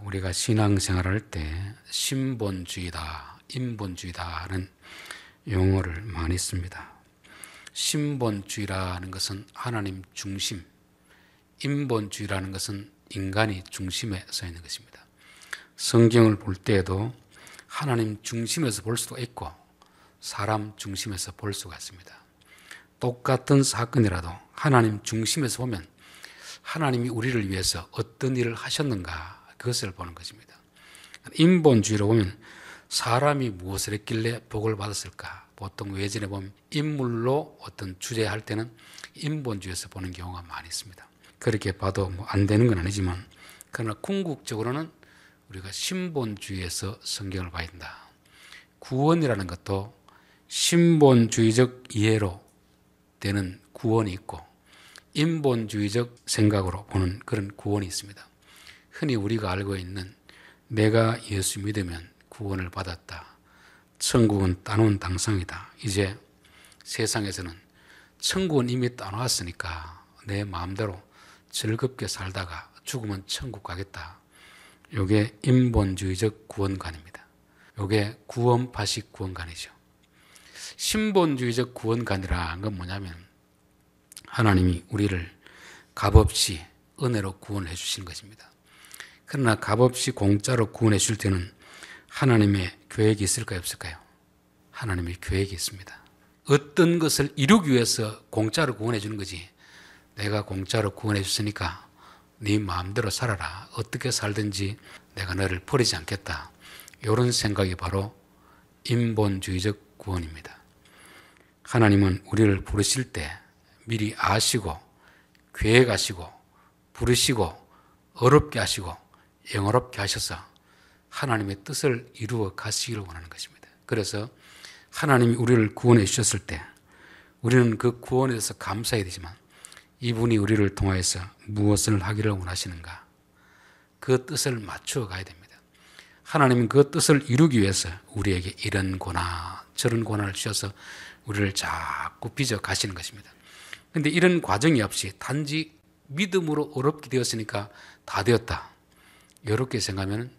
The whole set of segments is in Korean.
우리가 신앙생활을 할 때 신본주의다, 인본주의다는 용어를 많이 씁니다. 신본주의라는 것은 하나님 중심, 인본주의라는 것은 인간이 중심에 서 있는 것입니다. 성경을 볼 때에도 하나님 중심에서 볼 수도 있고 사람 중심에서 볼 수가 있습니다. 똑같은 사건이라도 하나님 중심에서 보면 하나님이 우리를 위해서 어떤 일을 하셨는가 그것을 보는 것입니다. 인본주의로 보면 사람이 무엇을 했길래 복을 받았을까? 보통 외전에 보면 인물로 어떤 주제할 때는 인본주의에서 보는 경우가 많이 있습니다. 그렇게 봐도 안 되는 건 아니지만 그러나 궁극적으로는 우리가 신본주의에서 성경을 봐야 된다. 구원이라는 것도 신본주의적 이해로 되는 구원이 있고 인본주의적 생각으로 보는 그런 구원이 있습니다. 흔히 우리가 알고 있는 내가 예수 믿으면 구원을 받았다. 천국은 따놓은 당상이다. 이제 세상에서는 천국은 이미 따놓았으니까 내 마음대로 즐겁게 살다가 죽으면 천국 가겠다. 이게 인본주의적 구원관입니다. 이게 구원파식 구원관이죠. 신본주의적 구원관이란 건 뭐냐면 하나님이 우리를 값없이 은혜로 구원해 주신 것입니다. 그러나 값없이 공짜로 구원해 줄 때는 하나님의 계획이 있을까요, 없을까요? 하나님의 계획이 있습니다. 어떤 것을 이루기 위해서 공짜로 구원해 주는 거지. 내가 공짜로 구원해 줬으니까 네 마음대로 살아라. 어떻게 살든지 내가 너를 버리지 않겠다. 이런 생각이 바로 인본주의적 구원입니다. 하나님은 우리를 부르실 때 미리 아시고 계획하시고 부르시고 어렵게 하시고 영어롭게 하셔서 하나님의 뜻을 이루어 가시기를 원하는 것입니다. 그래서 하나님이 우리를 구원해 주셨을 때 우리는 그 구원에 대해서 감사해야 되지만 이분이 우리를 통하여서 무엇을 하기를 원하시는가 그 뜻을 맞추어 가야 됩니다. 하나님은 그 뜻을 이루기 위해서 우리에게 이런 고난 저런 고난을 주셔서 우리를 자꾸 빚어 가시는 것입니다. 그런데 이런 과정이 없이 단지 믿음으로 어렵게 되었으니까 다 되었다. 이렇게 생각하면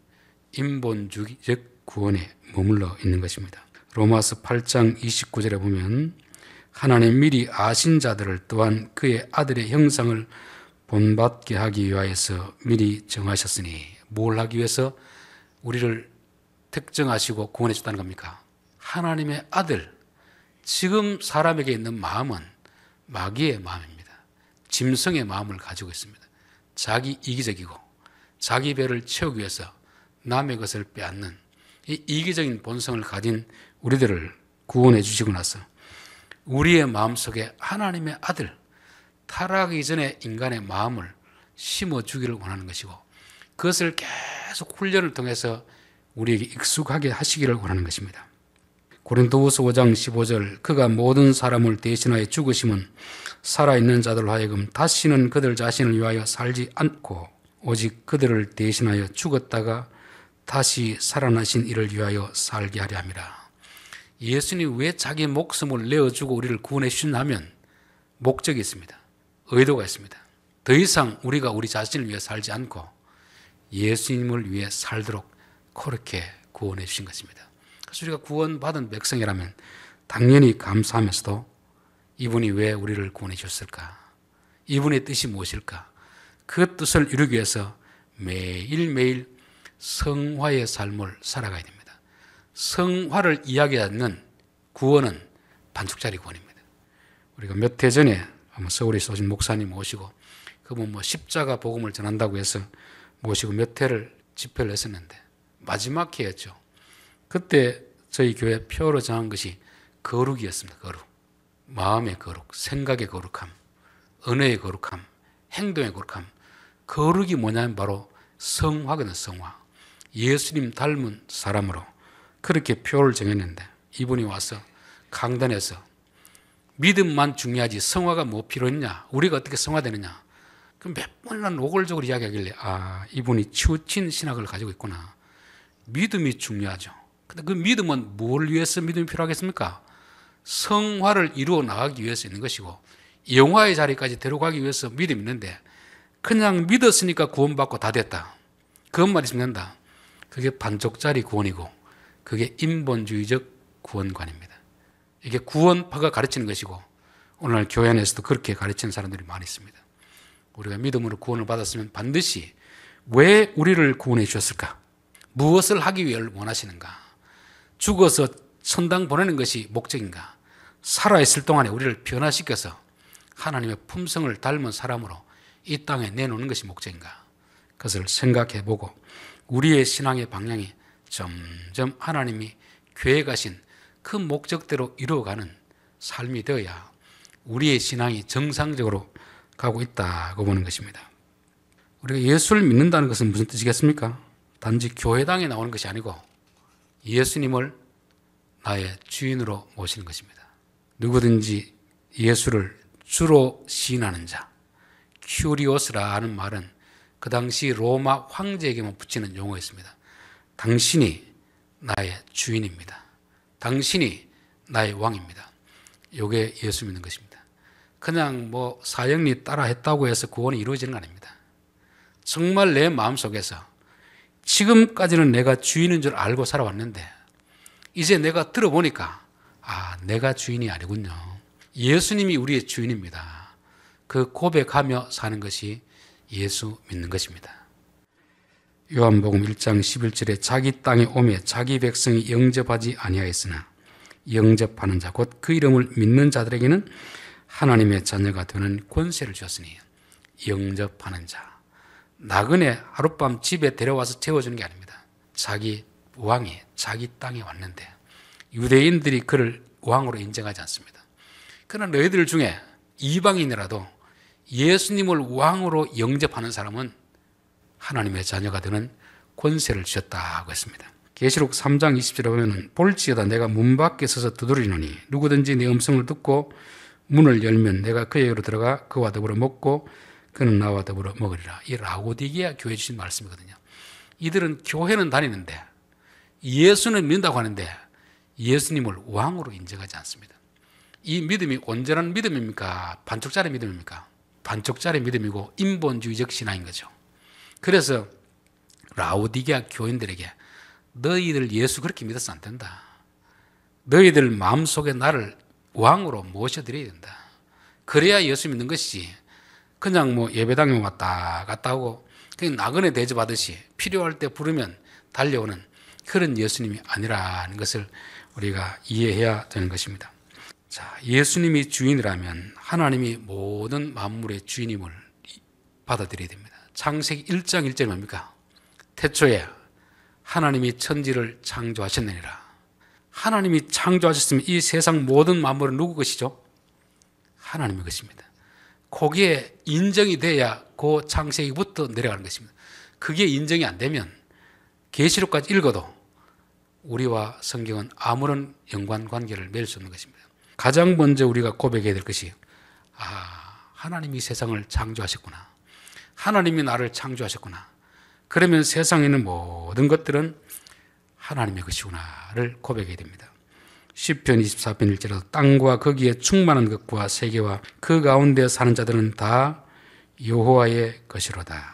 인본주의적 구원에 머물러 있는 것입니다. 로마서 8장 29절에 보면 하나님 미리 아신 자들을 또한 그의 아들의 형상을 본받게 하기 위하여서 미리 정하셨으니 뭘 하기 위해서 우리를 특정하시고 구원해 줬다는 겁니까? 하나님의 아들, 지금 사람에게 있는 마음은 마귀의 마음입니다. 짐승의 마음을 가지고 있습니다. 자기 이기적이고 자기 배를 채우기 위해서 남의 것을 빼앗는 이 이기적인 본성을 가진 우리들을 구원해 주시고 나서 우리의 마음속에 하나님의 아들, 타락하기 전에 인간의 마음을 심어주기를 원하는 것이고 그것을 계속 훈련을 통해서 우리에게 익숙하게 하시기를 원하는 것입니다. 고린도후서 5장 15절 그가 모든 사람을 대신하여 죽으심은 살아있는 자들로 하여금 다시는 그들 자신을 위하여 살지 않고 오직 그들을 대신하여 죽었다가 다시 살아나신 이를 위하여 살게 하려 함이라. 예수님이 왜 자기 목숨을 내어주고 우리를 구원해 주셨냐면 목적이 있습니다. 의도가 있습니다. 더 이상 우리가 우리 자신을 위해 살지 않고 예수님을 위해 살도록 그렇게 구원해 주신 것입니다. 그래서 우리가 구원받은 백성이라면 당연히 감사하면서도 이분이 왜 우리를 구원해 주셨을까? 이분의 뜻이 무엇일까? 그 뜻을 이루기 위해서 매일매일 성화의 삶을 살아가야 됩니다. 성화를 이야기하는 구원은 반쪽짜리 구원입니다. 우리가 몇 해 전에 서울에서 오신 목사님 모시고 그분 십자가 복음을 전한다고 해서 모시고 몇 해를 집회를 했었는데 마지막 해였죠. 그때 저희 교회 표로 정한 것이 거룩이었습니다. 거룩. 마음의 거룩, 생각의 거룩함, 언어의 거룩함, 행동의 거룩함. 거룩이 뭐냐면 바로 성화거든요. 성화. 예수님 닮은 사람으로 그렇게 표를 정했는데 이분이 와서 강단에서 믿음만 중요하지 성화가 뭐 필요했냐? 우리가 어떻게 성화되느냐? 그럼 몇 번이나 노골적으로 이야기하길래 이분이 치우친 신학을 가지고 있구나. 믿음이 중요하죠. 근데 그 믿음은 뭘 위해서 믿음이 필요하겠습니까? 성화를 이루어 나가기 위해서 있는 것이고 영화의 자리까지 데려가기 위해서 믿음이 있는데 그냥 믿었으니까 구원받고 다 됐다. 그것만 있으면 된다. 그게 반쪽짜리 구원이고 그게 인본주의적 구원관입니다. 이게 구원파가 가르치는 것이고 오늘날 교회 안에서도 그렇게 가르치는 사람들이 많이 있습니다. 우리가 믿음으로 구원을 받았으면 반드시 왜 우리를 구원해 주셨을까? 무엇을 하기 위해 원하시는가? 죽어서 천당 보내는 것이 목적인가? 살아있을 동안에 우리를 변화시켜서 하나님의 품성을 닮은 사람으로 이 땅에 내놓는 것이 목적인가? 그것을 생각해보고 우리의 신앙의 방향이 점점 하나님이 계획하신 그 목적대로 이루어가는 삶이 되어야 우리의 신앙이 정상적으로 가고 있다고 보는 것입니다. 우리가 예수를 믿는다는 것은 무슨 뜻이겠습니까? 단지 교회당에 나오는 것이 아니고 예수님을 나의 주인으로 모시는 것입니다. 누구든지 예수를 주로 시인하는 자, 큐리오스라는 말은 그 당시 로마 황제에게만 붙이는 용어였습니다. 당신이 나의 주인입니다. 당신이 나의 왕입니다. 이게 예수 믿는 것입니다. 그냥 뭐 사형리 따라 했다고 해서 구원이 이루어지는 거 아닙니다. 정말 내 마음속에서 지금까지는 내가 주인인 줄 알고 살아왔는데 이제 내가 들어보니까 내가 주인이 아니군요. 예수님이 우리의 주인입니다. 그 고백하며 사는 것이 예수 믿는 것입니다. 요한복음 1장 11절에 자기 땅에 오매 자기 백성이 영접하지 아니하였으나 영접하는 자 곧 그 이름을 믿는 자들에게는 하나님의 자녀가 되는 권세를 주었으니 영접하는 자. 나그네 하룻밤 집에 데려와서 재워주는 게 아닙니다. 자기 왕이 자기 땅에 왔는데 유대인들이 그를 왕으로 인정하지 않습니다. 그러나 너희들 중에 이방인이라도 예수님을 왕으로 영접하는 사람은 하나님의 자녀가 되는 권세를 주셨다고 했습니다. 계시록 3장 20절에 보면 볼지어다 내가 문 밖에 서서 두드리노니 누구든지 내 음성을 듣고 문을 열면 내가 그에게로 들어가 그와 더불어 먹고 그는 나와 더불어 먹으리라. 이 라오디게아 교회 주신 말씀이거든요. 이들은 교회는 다니는데 예수는 믿는다고 하는데 예수님을 왕으로 인정하지 않습니다. 이 믿음이 온전한 믿음입니까? 반쪽짜리 믿음입니까? 반쪽짜리 믿음이고 인본주의적 신앙인 거죠. 그래서 라오디게아 교인들에게 너희들 예수 그렇게 믿어서 안 된다. 너희들 마음속에 나를 왕으로 모셔드려야 된다. 그래야 예수 믿는 것이지 그냥 뭐 예배당에 왔다 갔다 하고 그냥 나그네 대접하듯이 필요할 때 부르면 달려오는 그런 예수님이 아니라는 것을 우리가 이해해야 되는 것입니다. 자, 예수님이 주인이라면 하나님이 모든 만물의 주인임을 받아들여야 됩니다. 창세기 1장 1절이 뭡니까? 태초에 하나님이 천지를 창조하셨느니라. 하나님이 창조하셨으면 이 세상 모든 만물은 누구 것이죠? 하나님의 것입니다. 거기에 인정이 돼야 그 창세기부터 내려가는 것입니다. 그게 인정이 안 되면 계시록까지 읽어도 우리와 성경은 아무런 연관관계를 맺을 수 없는 것입니다. 가장 먼저 우리가 고백해야 될 것이 하나님이 세상을 창조하셨구나. 하나님이 나를 창조하셨구나. 그러면 세상에 있는 모든 것들은 하나님의 것이구나를 고백해야 됩니다. 시편 24편 1절에도 땅과 거기에 충만한 것과 세계와 그 가운데 사는 자들은 다 여호와의 것이로다.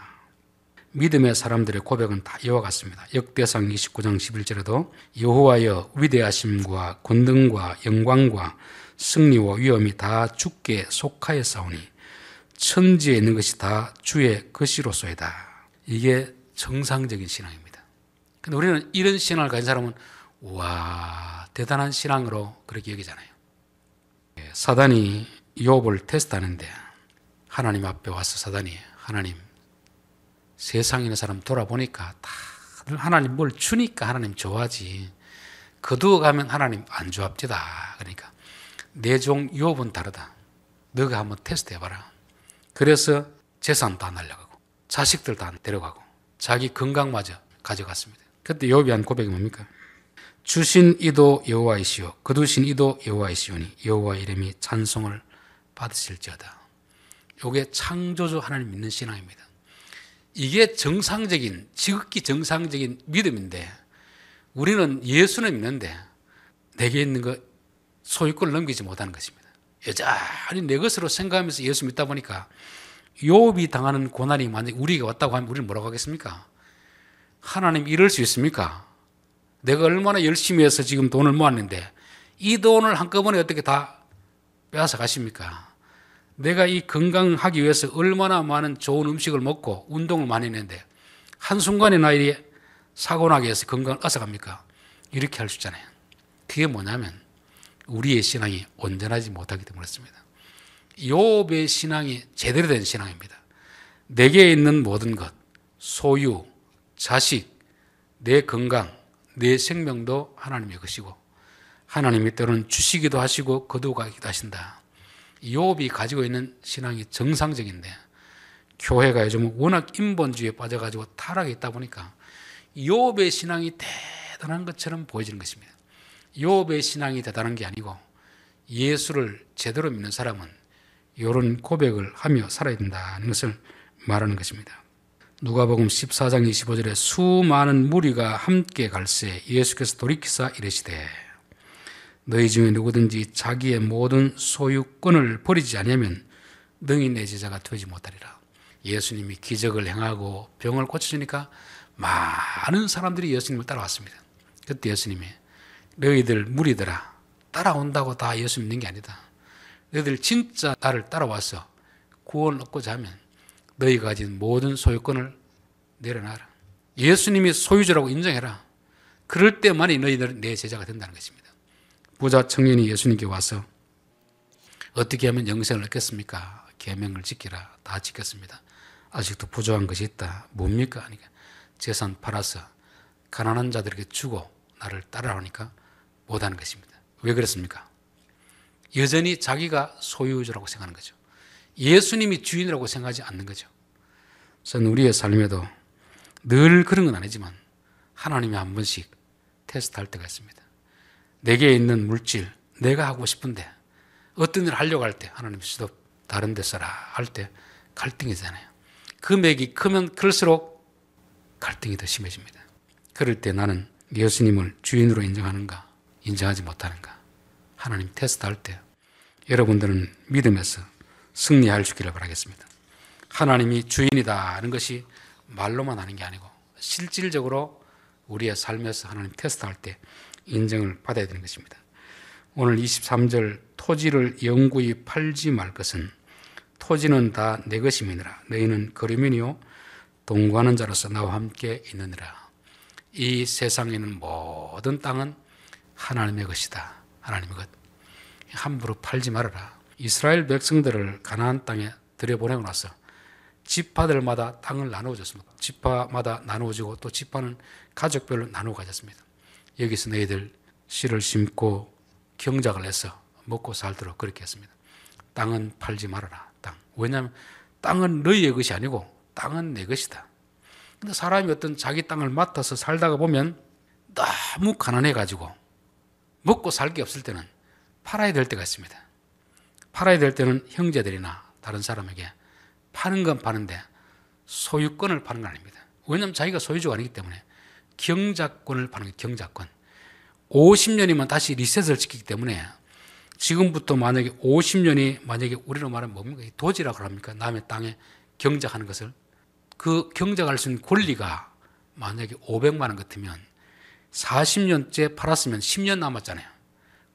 믿음의 사람들의 고백은 다 이와 같습니다. 역대상 29장 11절에도 여호와여 위대하심과 권능과 영광과 승리와 위엄이 다 주께 속하였사오니 천지에 있는 것이 다 주의 것이로소이다. 이게 정상적인 신앙입니다. 근데 우리는 이런 신앙을 가진 사람은 와 대단한 신앙으로 그렇게 여기잖아요. 사단이 욥을 테스트하는데 하나님 앞에 와서 사단이 하나님 세상에 있는 사람 돌아보니까 다들 하나님 뭘 주니까 하나님 좋아하지 거두어가면 하나님 안 좋아합니다. 그러니까 내 종 욥은 다르다. 너가 한번 테스트 해봐라. 그래서 재산 다 날려가고 자식들 다 데려가고 자기 건강마저 가져갔습니다. 그때 욥이 한 고백이 뭡니까? 주신 이도 여호와이시오 거두신 이도 여호와이시오니 여호와 이름이 찬송을 받으실지어다. 이게 창조주 하나님 믿는 신앙입니다. 이게 정상적인 지극히 정상적인 믿음인데 우리는 예수는 믿는데 내게 있는 것 소유권을 넘기지 못하는 것입니다. 여전히 내 것으로 생각하면서 예수 믿다 보니까 욥이 당하는 고난이 만약 우리에게 왔다고 하면 우리는 뭐라고 하겠습니까? 하나님 이럴 수 있습니까? 내가 얼마나 열심히 해서 지금 돈을 모았는데 이 돈을 한꺼번에 어떻게 다 빼앗아 가십니까? 내가 이 건강하기 위해서 얼마나 많은 좋은 음식을 먹고 운동을 많이 했는데 한순간에 나이 사고 나게 해서 건강을 앗아갑니까? 이렇게 할 수 있잖아요. 그게 뭐냐면 우리의 신앙이 온전하지 못하기 때문에 그렇습니다. 욥의 신앙이 제대로 된 신앙입니다. 내게 있는 모든 것, 소유, 자식, 내 건강, 내 생명도 하나님의 것이고 하나님이 때로는 주시기도 하시고 거두가기도 하신다. 욥이 가지고 있는 신앙이 정상적인데 교회가 요즘 워낙 인본주의에 빠져가지고 타락해 있다 보니까 욥의 신앙이 대단한 것처럼 보여지는 것입니다. 욥의 신앙이 대단한 게 아니고 예수를 제대로 믿는 사람은 이런 고백을 하며 살아야 된다는 것을 말하는 것입니다. 누가복음 14장 25절에 수많은 무리가 함께 갈새 예수께서 돌이키사 이르시되 너희 중에 누구든지 자기의 모든 소유권을 버리지 않으면 능히 내 제자가 되지 못하리라. 예수님이 기적을 행하고 병을 고쳐주니까 많은 사람들이 예수님을 따라왔습니다. 그때 예수님이 너희들 무리들아 따라온다고 다 예수 믿는 게 아니다. 너희들 진짜 나를 따라와서 구원을 얻고자 하면 너희가 가진 모든 소유권을 내려놔라. 예수님이 소유주라고 인정해라. 그럴 때만이 너희들은 내 제자가 된다는 것입니다. 부자 청년이 예수님께 와서 어떻게 하면 영생을 얻겠습니까? 계명을 지키라. 다 지켰습니다. 아직도 부족한 것이 있다. 뭡니까? 하니까 재산 팔아서 가난한 자들에게 주고 나를 따라오니까 못하는 것입니다. 왜 그렇습니까? 여전히 자기가 소유주라고 생각하는 거죠. 예수님이 주인이라고 생각하지 않는 거죠. 저는 우리의 삶에도 늘 그런 건 아니지만 하나님이 한 번씩 테스트할 때가 있습니다. 내게 있는 물질, 내가 하고 싶은데 어떤 일을 하려고 할 때 하나님 수도 다른 데 써라 할 때 갈등이잖아요. 금액이 크면 클수록 갈등이 더 심해집니다. 그럴 때 나는 예수님을 주인으로 인정하는가 인정하지 못하는가 하나님 테스트할 때 여러분들은 믿음에서 승리할 수 있기를 바라겠습니다. 하나님이 주인이다 하는 것이 말로만 하는 게 아니고 실질적으로 우리의 삶에서 하나님 테스트할 때 인정을 받아야 되는 것입니다. 오늘 23절 토지를 영구히 팔지 말 것은 토지는 다 내 것임이니라. 너희는 거류민이요 동거하는 자로서 나와 함께 있느니라. 이 세상에 있는 모든 땅은 하나님의 것이다. 하나님의 것. 함부로 팔지 말아라. 이스라엘 백성들을 가나안 땅에 들여보내고 나서 지파들마다 땅을 나누어 줬습니다. 지파마다 나누어지고 또 지파는 가족별로 나누어 가졌습니다. 여기서 너희들 씨를 심고 경작을 해서 먹고 살도록 그렇게 했습니다. 땅은 팔지 말아라. 땅. 왜냐하면 땅은 너희의 것이 아니고 땅은 내 것이다. 근데 사람이 어떤 자기 땅을 맡아서 살다가 보면 너무 가난해가지고 먹고 살 게 없을 때는 팔아야 될 때가 있습니다. 팔아야 될 때는 형제들이나 다른 사람에게 파는 건 파는데 소유권을 파는 건 아닙니다. 왜냐하면 자기가 소유주가 아니기 때문에 경작권을 파는 게 경작권. 50년이면 다시 리셋을 시키기 때문에 지금부터 만약에 50년이 만약에 우리로 말하면 뭡니까? 도지라고 합니까? 남의 땅에 경작하는 것을. 그 경작할 수 있는 권리가 만약에 500만 원 같으면 40년째 팔았으면 10년 남았잖아요.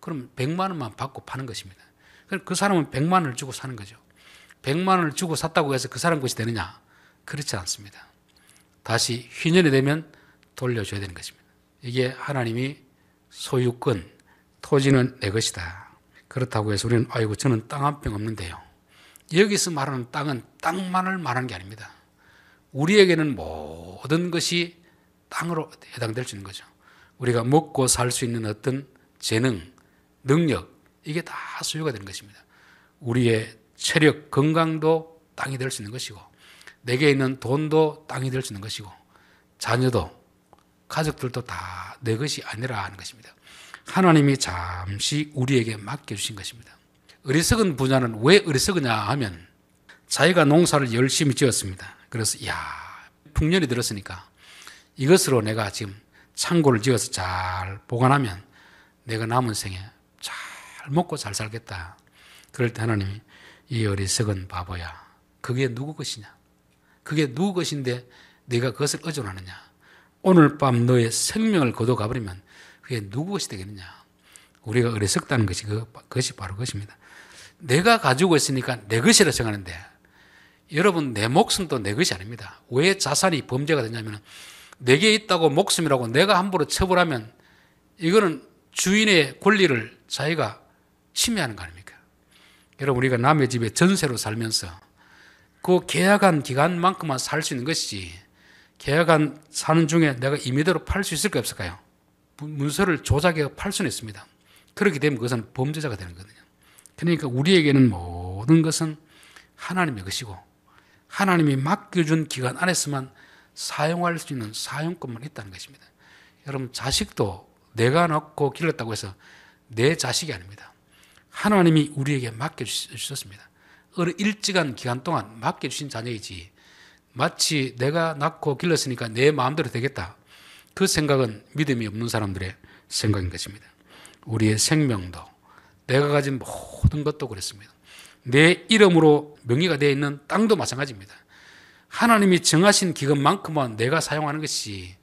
그럼 100만 원만 받고 파는 것입니다. 그 사람은 100만 원을 주고 사는 거죠. 100만 원을 주고 샀다고 해서 그 사람 것이 되느냐? 그렇지 않습니다. 다시 휘년이 되면 돌려줘야 되는 것입니다. 이게 하나님이 소유권, 토지는 내 것이다. 그렇다고 해서 우리는 아이고 저는 땅 한 평 없는데요. 여기서 말하는 땅은 땅만을 말하는 게 아닙니다. 우리에게는 모든 것이 땅으로 해당될 수 있는 거죠. 우리가 먹고 살 수 있는 어떤 재능, 능력 이게 다 소유가 되는 것입니다. 우리의 체력, 건강도 땅이 될 수 있는 것이고 내게 있는 돈도 땅이 될 수 있는 것이고 자녀도 가족들도 다 내 것이 아니라 하는 것입니다. 하나님이 잠시 우리에게 맡겨주신 것입니다. 어리석은 부자는 왜 어리석으냐 하면 자기가 농사를 열심히 지었습니다. 그래서 풍년이 들었으니까 이것으로 내가 지금 창고를 지어서 잘 보관하면 내가 남은 생에 잘 먹고 잘 살겠다. 그럴 때 하나님이 이 어리석은 바보야. 그게 누구 것이냐? 그게 누구 것인데 네가 그것을 의존하느냐? 오늘 밤 너의 생명을 거둬 가버리면 그게 누구 것이 되겠느냐. 우리가 어리석다는 것이 그것이 바로 그것입니다. 내가 가지고 있으니까 내 것이라 생각하는데 여러분 내 목숨도 내 것이 아닙니다. 왜 자산이 범죄가 되냐면 내게 있다고 목숨이라고 내가 함부로 처벌하면 이거는 주인의 권리를 자기가 침해하는 거 아닙니까? 여러분 우리가 남의 집에 전세로 살면서 그 계약한 기간만큼만 살 수 있는 것이지 계약한 사는 중에 내가 임의대로 팔 수 있을까 없을까요? 문서를 조작해서 팔 수는 있습니다. 그렇게 되면 그것은 범죄자가 되는 거거든요. 그러니까 우리에게는 모든 것은 하나님의 것이고 하나님이 맡겨준 기간 안에서만 사용할 수 있는 사용권만 있다는 것입니다. 여러분 자식도 내가 낳고 길렀다고 해서 내 자식이 아닙니다. 하나님이 우리에게 맡겨주셨습니다. 어느 일정한 기간 동안 맡겨주신 자녀이지 마치 내가 낳고 길렀으니까 내 마음대로 되겠다. 그 생각은 믿음이 없는 사람들의 생각인 것입니다. 우리의 생명도 내가 가진 모든 것도 그렇습니다. 내 이름으로 명의가 되어 있는 땅도 마찬가지입니다. 하나님이 정하신 기간만큼만 내가 사용하는 것이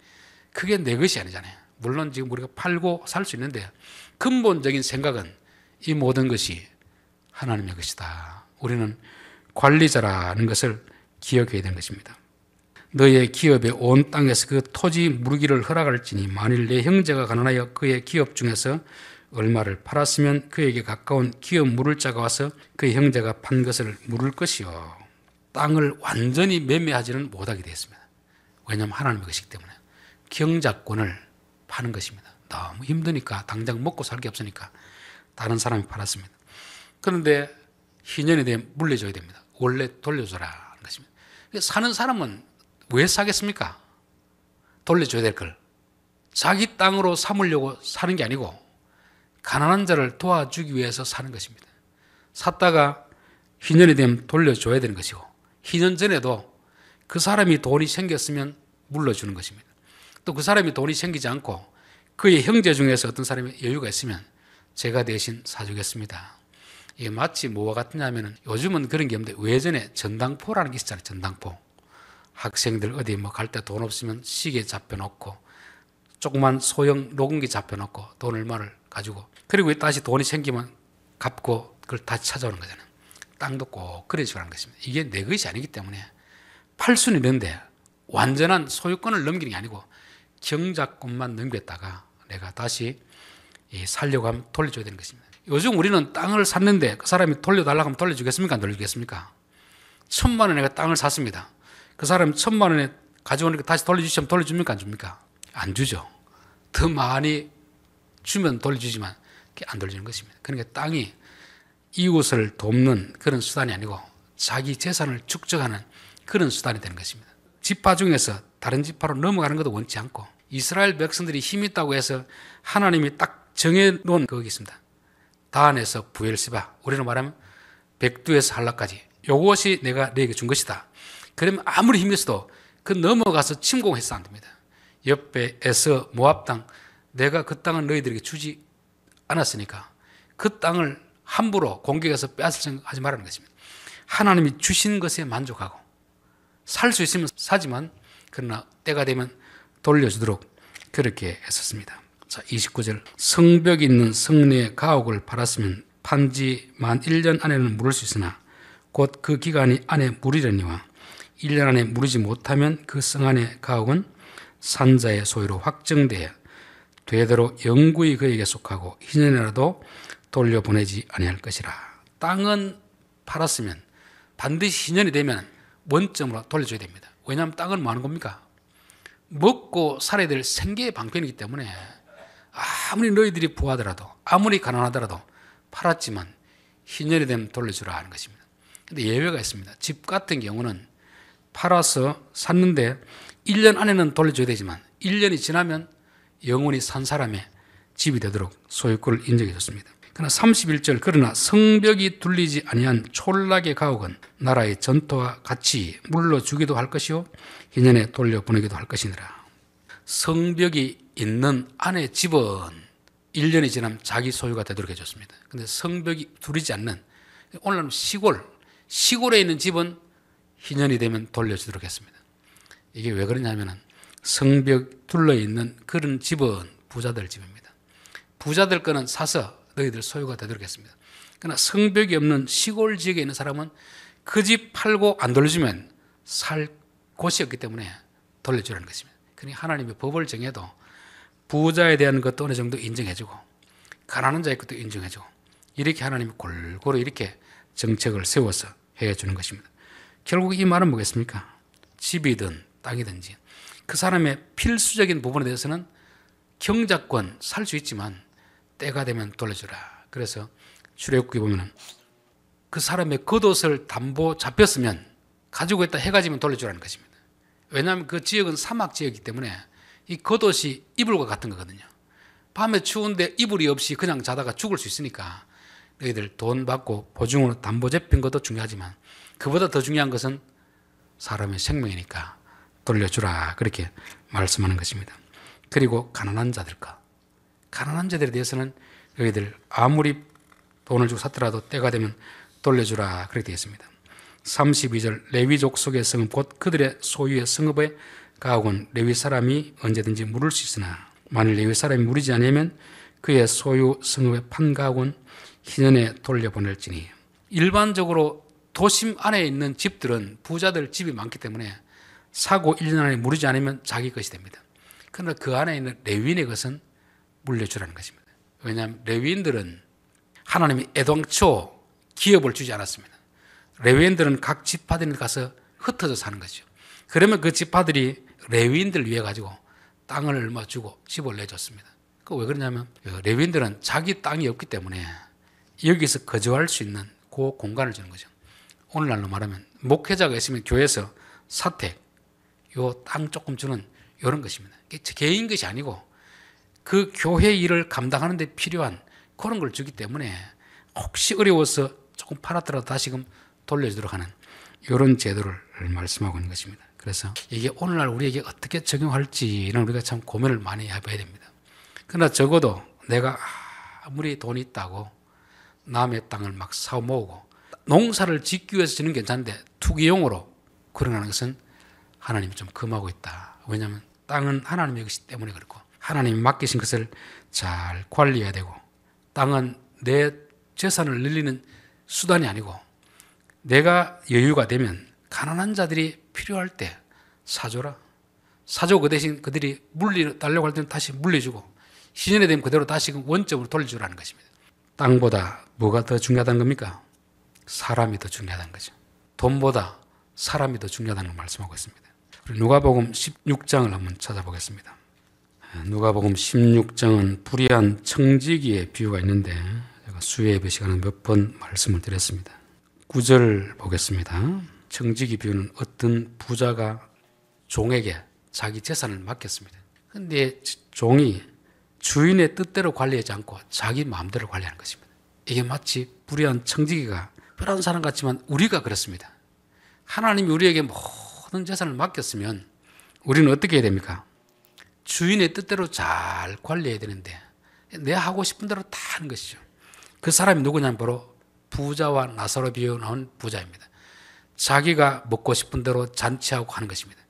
그게 내 것이 아니잖아요. 물론 지금 우리가 팔고 살 수 있는데 근본적인 생각은 이 모든 것이 하나님의 것이다. 우리는 관리자라는 것을 기억해야 되는 것입니다. 너의 기업에 온 땅에서 그 토지 무르기를 허락할지니 만일 내 형제가 가난하여 그의 기업 중에서 얼마를 팔았으면 그에게 가까운 기업 물을 자가 와서 그의 형제가 판 것을 물을 것이요. 땅을 완전히 매매하지는 못하게 되었습니다. 왜냐하면 하나님의 것이기 때문에 경작권을 파는 것입니다. 너무 힘드니까 당장 먹고 살기 없으니까 다른 사람이 팔았습니다. 그런데 희년이 되면 물려줘야 됩니다. 원래 돌려줘라 하는 것입니다. 사는 사람은 왜 사겠습니까? 돌려줘야 될 걸. 자기 땅으로 삼으려고 사는 게 아니고 가난한 자를 도와주기 위해서 사는 것입니다. 샀다가 희년이 되면 돌려줘야 되는 것이고 희년 전에도 그 사람이 돈이 생겼으면 물려주는 것입니다. 또 그 사람이 돈이 생기지 않고 그의 형제 중에서 어떤 사람이 여유가 있으면 제가 대신 사주겠습니다. 이게 마치 뭐와 같냐면 요즘은 그런 게 없는데 예전에 전당포라는 게 있었잖아요. 전당포. 학생들 어디 뭐 갈 때 돈 없으면 시계 잡혀놓고 조그만 소형 녹음기 잡혀놓고 돈 얼마를 가지고 그리고 다시 돈이 생기면 갚고 그걸 다시 찾아오는 거잖아요. 땅도 꼭 그런 식으로 하는 것입니다. 이게 내 것이 아니기 때문에 팔 수는 있는데 완전한 소유권을 넘기는 게 아니고 경작권만 넘겼다가 내가 다시 살려고 하면 돌려줘야 되는 것입니다. 요즘 우리는 땅을 샀는데 그 사람이 돌려달라고 하면 돌려주겠습니까? 안 돌려주겠습니까? 1,000만 원에 내가 땅을 샀습니다. 그 사람이 1,000만 원에 가져오니까 다시 돌려주시면 돌려줍니까? 안 줍니까? 안 주죠. 더 많이 주면 돌려주지만 그게 안 돌려주는 것입니다. 그러니까 땅이 이웃을 돕는 그런 수단이 아니고 자기 재산을 축적하는 그런 수단이 되는 것입니다. 지파 중에서 다른 지파로 넘어가는 것도 원치 않고 이스라엘 백성들이 힘이 있다고 해서 하나님이 딱 정해놓은 그게 있습니다. 다한에서 부엘시바, 우리로 말하면 백두에서 한라까지 이것이 내가 너에게 준 것이다. 그러면 아무리 힘이 있어도 그 넘어가서 침공해서 안 됩니다. 옆에 에서 모압 땅, 내가 그 땅을 너희들에게 주지 않았으니까 그 땅을 함부로 공격해서 빼앗을 생각하지 말라는 것입니다. 하나님이 주신 것에 만족하고 살 수 있으면 사지만 그러나 때가 되면 돌려주도록 그렇게 했었습니다. 자, 29절. 성벽이 있는 성내의 가옥을 팔았으면 판지 만 1년 안에는 물을 수 있으나 곧 그 기간이 안에 물이려니와 1년 안에 물이지 못하면 그 성 안의 가옥은 산자의 소유로 확정되어 되도록 영구히 그에게 속하고 희년이라도 돌려보내지 아니할 것이라. 땅은 팔았으면 반드시 희년이 되면 원점으로 돌려줘야 됩니다. 왜냐하면 땅은 뭐 하는 겁니까? 먹고 살아야 될 생계의 방편이기 때문에 아무리 너희들이 부하더라도 아무리 가난하더라도 팔았지만 희년이 되면 돌려주라 하는 것입니다. 그런데 예외가 있습니다. 집 같은 경우는 팔아서 샀는데 1년 안에는 돌려줘야 되지만 1년이 지나면 영원히 산 사람의 집이 되도록 소유권을 인정해 줬습니다. 그러나 31절 그러나 성벽이 둘리지 아니한 촌락의 가옥은 나라의 전토와 같이 물러주기도 할 것이요 희년에 돌려보내기도 할 것이니라. 성벽이 있는 안의 집은 1년이 지나면 자기 소유가 되도록 해줬습니다. 그런데 성벽이 둘이지 않는 오늘은 시골에 있는 집은 희년이 되면 돌려주도록 했습니다. 이게 왜 그러냐면 성벽 둘러있는 그런 집은 부자들 집입니다. 부자들 거는 사서 너희들 소유가 되도록 했습니다. 그러나 성벽이 없는 시골 지역에 있는 사람은 그 집 팔고 안 돌려주면 살 곳이 없기 때문에 돌려주라는 것입니다. 그러니 하나님의 법을 정해도 부자에 대한 것도 어느 정도 인정해주고 가난한 자의 것도 인정해주고 이렇게 하나님이 골고루 이렇게 정책을 세워서 해주는 것입니다. 결국 이 말은 뭐겠습니까? 집이든 땅이든지 그 사람의 필수적인 부분에 대해서는 경작권 살 수 있지만 때가 되면 돌려주라. 그래서 출애굽기 보면은 그 사람의 겉옷을 담보 잡혔으면 가지고 있다 해가 지면 돌려주라는 것입니다. 왜냐하면 그 지역은 사막 지역이기 때문에 이 겉옷이 이불과 같은 거거든요. 밤에 추운데 이불이 없이 그냥 자다가 죽을 수 있으니까 너희들 돈 받고 보증으로 담보 잡힌 것도 중요하지만 그보다 더 중요한 것은 사람의 생명이니까 돌려주라. 그렇게 말씀하는 것입니다. 그리고 가난한 자들에 대해서는 너희들 아무리 돈을 주고 샀더라도 때가 되면 돌려주라. 그렇게 되어 있습니다. 32절 레위 족속의 성읍 곧 그들의 소유의 성읍에 가옥은 레위 사람이 언제든지 물을 수 있으나 만일 레위 사람이 물이지 않으면 그의 소유 성읍의 판 가옥은 희년에 돌려보낼지니. 일반적으로 도심 안에 있는 집들은 부자들 집이 많기 때문에 사고 1년 안에 물이지 않으면 자기 것이 됩니다. 그러나 그 안에 있는 레위인의 것은 물려주라는 것입니다. 왜냐하면 레위인들은 하나님이 애당초 기업을 주지 않았습니다. 레위인들은 각 지파들에 가서 흩어져 사는 것이죠. 그러면 그 지파들이 레위인들을 위해 가지고 땅을 얼마 주고 집을 내줬습니다. 그 왜 그러냐면 레위인들은 자기 땅이 없기 때문에 여기서 거주할 수 있는 그 공간을 주는 거죠. 오늘날로 말하면 목회자가 있으면 교회에서 사택, 요 땅 조금 주는 이런 것입니다. 개인 것이 아니고 그 교회 일을 감당하는 데 필요한 그런 걸 주기 때문에 혹시 어려워서 조금 팔았더라도 다시금 돌려주도록 하는 이런 제도를 말씀하고 있는 것입니다. 그래서 이게 오늘날 우리에게 어떻게 적용할지는 우리가 참 고민을 많이 해봐야 됩니다. 그러나 적어도 내가 아무리 돈이 있다고 남의 땅을 막 사고 모으고 농사를 짓기 위해서 주는 게 괜찮은데 투기용으로 그러는 것은 하나님이 좀 금하고 있다. 왜냐하면 땅은 하나님의 것이기 때문에 그렇고 하나님이 맡기신 것을 잘 관리해야 되고 땅은 내 재산을 늘리는 수단이 아니고 내가 여유가 되면 가난한 자들이 필요할 때 사줘라. 사줘 그 대신 그들이 달려고 할 때는 다시 물려주고 시즌에 되면 그대로 다시금 원점으로 돌려주라는 것입니다. 땅보다 뭐가 더 중요하다는 겁니까? 사람이 더 중요하다는 거죠. 돈보다 사람이 더 중요하다는 걸 말씀하고 있습니다. 누가복음 16장을 한번 찾아보겠습니다. 누가복음 16장은 불의한 청지기의 비유가 있는데 제가 수요예배 시간에 몇 번 말씀을 드렸습니다. 9절 보겠습니다. 청지기 비유는 어떤 부자가 종에게 자기 재산을 맡겼습니다. 그런데 종이 주인의 뜻대로 관리하지 않고 자기 마음대로 관리하는 것입니다. 이게 마치 불의한 청지기가 불안한 사람 같지만 우리가 그렇습니다. 하나님이 우리에게 모든 재산을 맡겼으면 우리는 어떻게 해야 됩니까? 주인의 뜻대로 잘 관리해야 되는데 내 하고 싶은 대로 다 하는 것이죠. 그 사람이 누구냐면 바로 부자와 나사로 비유 나온 부자입니다. 자기가 먹고 싶은 대로 잔치하고 하는 것입니다.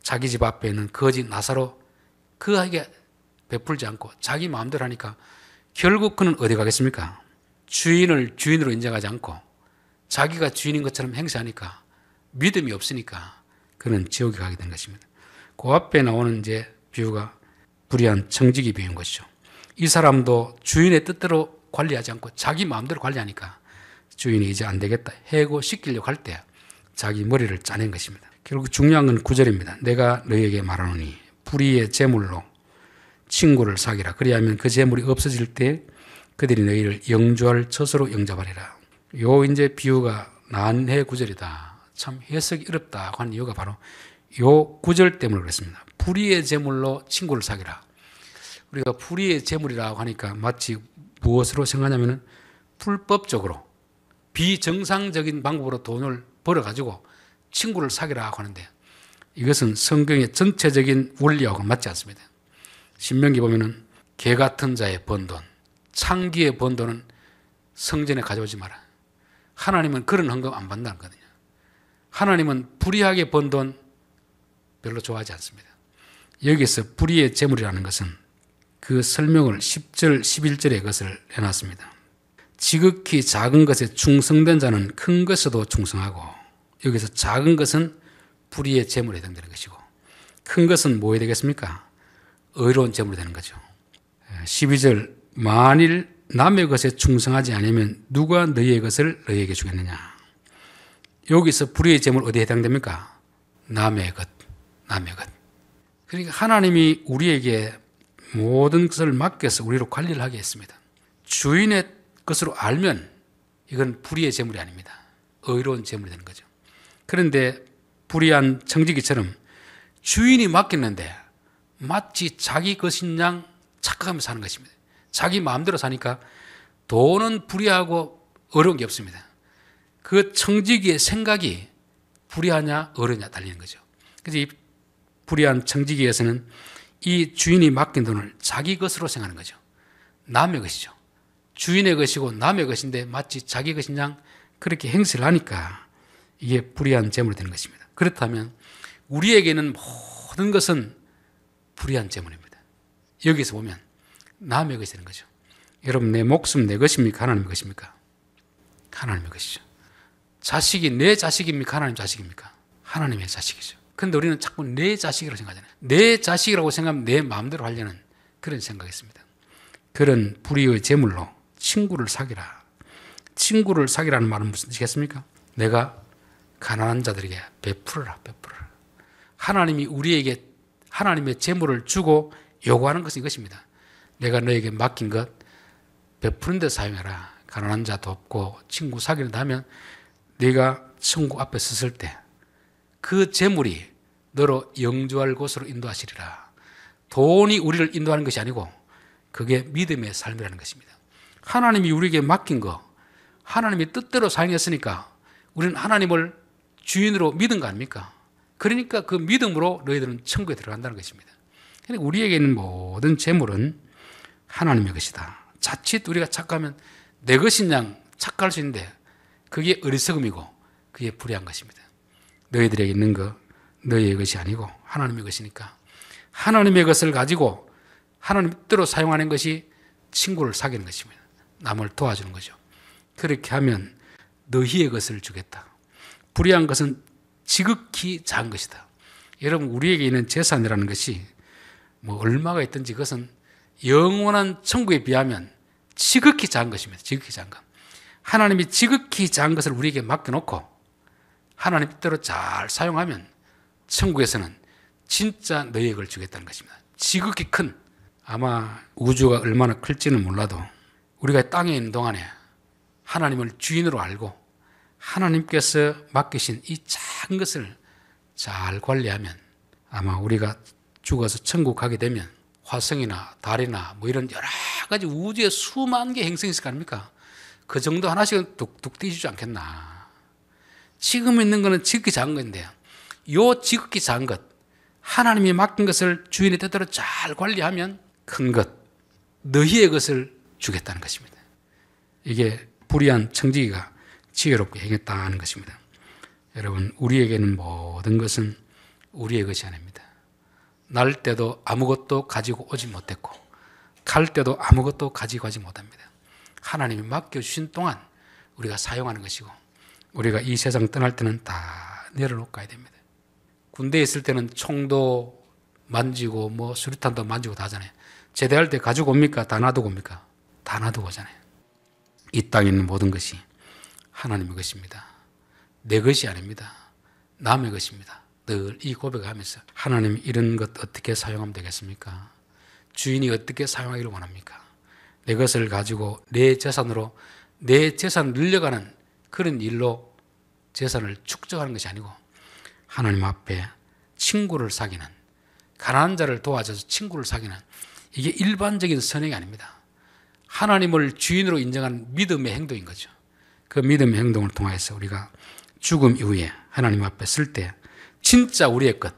자기 집 앞에 있는 거지 나사로 그에게 베풀지 않고 자기 마음대로 하니까 결국 그는 어디 가겠습니까? 주인을 주인으로 인정하지 않고 자기가 주인인 것처럼 행세하니까 믿음이 없으니까 그는 지옥에 가게 된 것입니다. 그 앞에 나오는 이제 비유가 불의한 청지기 비유인 것이죠. 이 사람도 주인의 뜻대로 관리하지 않고 자기 마음대로 관리하니까 주인이 이제 안 되겠다 해고시키려고 할 때 자기 머리를 짜낸 것입니다. 결국 중요한 건 9절입니다. 내가 너희에게 말하노니 불의의 재물로 친구를 사귀라. 그리하면 그 재물이 없어질 때 그들이 너희를 영주할 처소로 영접하리라. 요 이제 비유가 난해 9절이다. 참 해석이 어렵다고 하는 이유가 바로 요 9절 때문에 그렇습니다. 불의의 재물로 친구를 사귀라. 우리가 불의의 재물이라고 하니까 마치 무엇으로 생각하냐면 불법적으로 비정상적인 방법으로 돈을 벌어가지고 친구를 사귀라고 하는데 이것은 성경의 전체적인 원리하고 맞지 않습니다. 신명기 보면은 개 같은 자의 번 돈, 창기의 번 돈은 성전에 가져오지 마라. 하나님은 그런 헌금 안 받는다는 거거든요. 하나님은 불의하게 번 돈 별로 좋아하지 않습니다. 여기서 불의의 재물이라는 것은 그 설명을 10절, 11절에 그것을 해놨습니다. 지극히 작은 것에 충성된 자는 큰 것에도 충성하고, 여기서 작은 것은 불의의 재물에 해당되는 것이고, 큰 것은 뭐에 되겠습니까? 의로운 재물이 되는 거죠. 12절, 만일 남의 것에 충성하지 않으면 누가 너희의 것을 너희에게 주겠느냐. 여기서 불의의 재물 어디에 해당됩니까? 남의 것, 남의 것. 그러니까 하나님이 우리에게 모든 것을 맡겨서 우리로 관리를 하게 했습니다. 주인의 것으로 알면 이건 불의의 재물이 아닙니다. 의로운 재물이 되는 거죠. 그런데 불의한 청지기처럼 주인이 맡겼는데 마치 자기 것인 양 착각하면서 사는 것입니다. 자기 마음대로 사니까 돈은 불의하고 어려운 게 없습니다. 그 청지기의 생각이 불의하냐 어려냐 달리는 거죠. 그래서 이 불의한 청지기에서는 이 주인이 맡긴 돈을 자기 것으로 생각하는 거죠. 남의 것이죠. 주인의 것이고 남의 것인데 마치 자기 것인 양 그렇게 행세를 하니까 이게 불의한 재물이 되는 것입니다. 그렇다면 우리에게는 모든 것은 불의한 재물입니다. 여기서 보면 남의 것이 되는 거죠. 여러분, 내 목숨 내 것입니까? 하나님의 것입니까? 하나님의 것이죠. 자식이 내 자식입니까? 하나님 자식입니까? 하나님의 자식이죠. 그런데 우리는 자꾸 내 자식이라고 생각하잖아요. 내 자식이라고 생각하면 내 마음대로 하려는 그런 생각이었습니다. 그런 불의의 재물로 친구를 사귀라. 친구를 사귀라는 말은 무슨 뜻이겠습니까? 내가 가난한 자들에게 베풀어라, 베풀어라. 하나님이 우리에게 하나님의 재물을 주고 요구하는 것은 이것입니다. 내가 너에게 맡긴 것 베푸는 데 사용해라. 가난한 자 돕고 친구 사귀는다 하면 네가 천국 앞에 섰을 때 그 재물이 너로 영주할 곳으로 인도하시리라. 돈이 우리를 인도하는 것이 아니고 그게 믿음의 삶이라는 것입니다. 하나님이 우리에게 맡긴 거 하나님이 뜻대로 사용했으니까 우리는 하나님을 주인으로 믿은 거 아닙니까? 그러니까 그 믿음으로 너희들은 천국에 들어간다는 것입니다. 그러니까 우리에게 있는 모든 재물은 하나님의 것이다. 자칫 우리가 착각하면 내 것인 양 착각할 수 있는데 그게 어리석음이고 그게 불의한 것입니다. 너희들에게 있는 거 너희의 것이 아니고 하나님의 것이니까 하나님의 것을 가지고 하나님 뜻대로 사용하는 것이 친구를 사귀는 것입니다. 남을 도와주는 거죠. 그렇게 하면 너희의 것을 주겠다. 불의한 것은 지극히 작은 것이다. 여러분, 우리에게 있는 재산이라는 것이 뭐 얼마가 있든지 그것은 영원한 천국에 비하면 지극히 작은 것입니다. 지극히 작은 것. 하나님이 지극히 작은 것을 우리에게 맡겨놓고 하나님 뜻대로 잘 사용하면 천국에서는 진짜 너희의 걸 주겠다는 것입니다. 지극히 큰, 아마 우주가 얼마나 클지는 몰라도 우리가 땅에 있는 동안에 하나님을 주인으로 알고 하나님께서 맡기신 이 작은 것을 잘 관리하면 아마 우리가 죽어서 천국 가게 되면 화성이나 달이나 뭐 이런 여러 가지 우주에 수만 개 행성이 있을 거 아닙니까? 그 정도 하나씩은 뚝뚝 띄주지 않겠나. 지금 있는 거는 지극히 작은 건데요. 요 지극히 작은 것, 하나님이 맡긴 것을 주인의 뜻대로 잘 관리하면 큰 것, 너희의 것을 주겠다는 것입니다. 이게 불의한 청지기가 지혜롭게 행했다는 것입니다. 여러분, 우리에게는 모든 것은 우리의 것이 아닙니다. 날 때도 아무것도 가지고 오지 못했고 갈 때도 아무것도 가지고 가지 못합니다. 하나님이 맡겨주신 동안 우리가 사용하는 것이고 우리가 이 세상 떠날 때는 다 내려놓고 가야 됩니다. 군대에 있을 때는 총도 만지고 뭐 수류탄도 만지고 다 하잖아요. 제대할 때 가지고 옵니까? 다 놔두고 옵니까? 다 놔두고 오잖아요. 이 땅에 있는 모든 것이 하나님의 것입니다. 내 것이 아닙니다. 남의 것입니다. 늘 이 고백을 하면서 하나님 이런 것 어떻게 사용하면 되겠습니까? 주인이 어떻게 사용하기를 원합니까? 내 것을 가지고 내 재산으로 내 재산을 늘려가는 그런 일로 재산을 축적하는 것이 아니고 하나님 앞에 친구를 사귀는, 가난한 자를 도와줘서 친구를 사귀는, 이게 일반적인 선행이 아닙니다. 하나님을 주인으로 인정하는 믿음의 행동인 거죠. 그 믿음의 행동을 통해서 우리가 죽음 이후에 하나님 앞에 쓸 때 진짜 우리의 것,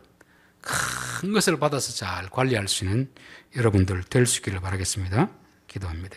큰 것을 받아서 잘 관리할 수 있는 여러분들 될 수 있기를 바라겠습니다. 기도합니다.